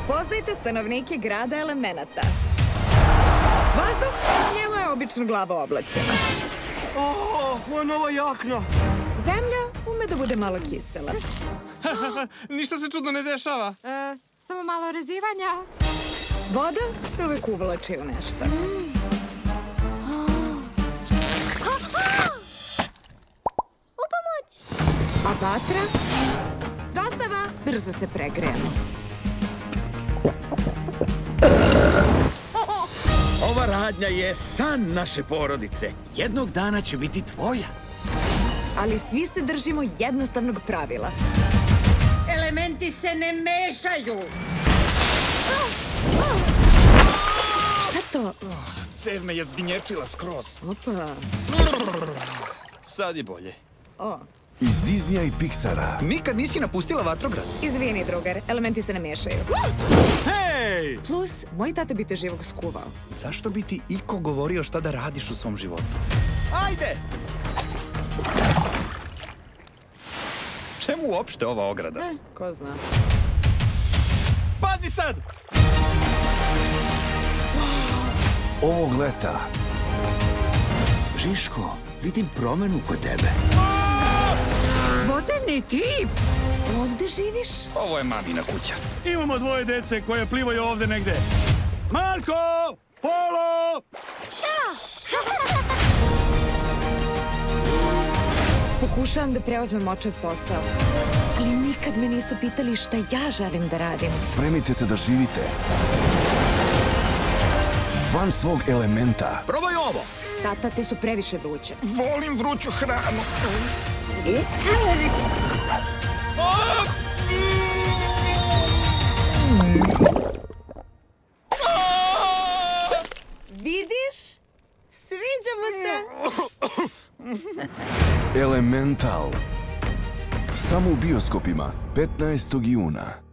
Upoznajte stanovnike grada elemenata. Vazduh, njemu je obično glava oblačena. Moja nova jakna. Zemlja ume da bude malo kisela. Ništa se čudno ne dešava. Samo malo rezivanja. Voda se uvek uvlači u nešto. U pomoć! A vatra? Dostava, brzo se pregrejemo. Ova radnja je san naše porodice. Jednog dana će biti tvoja. Ali svi se držimo jednostavnog pravila. Elementi se ne mešaju. Šta to? Cev me je zgnječila skroz. Opa. Sad je bolje. O, Iz Disneya i Pixara. Nikad nisi napustila Vatrograd? izvini, drugar, elementi se ne miješaju. Hej! Plus, moj tata bi te živog skuvao. Zašto bi ti iko govorio šta da radiš u svom životu? Ajde! Čemu uopšte ova ograda? Ko zna. Pazi sad! Ovog leta. Žiško, vidim promenu kod tebe. Vodeni tip! Ovde živiš? Ovo je mamina kuća. Imamo dvoje dece koje plivaju ovde negde. Marko! Polo! Pokušavam da preuzmem očev posao. Ali nikad me nisu pitali šta ja želim da radim. Spremite se da živite. Van svog elementa. Probaj ovo! Tata, te su previše vruće. Volim vruću hranu. Vidiš? Sviđa mu se. Elemental. Samo u bioskopima 15. juna.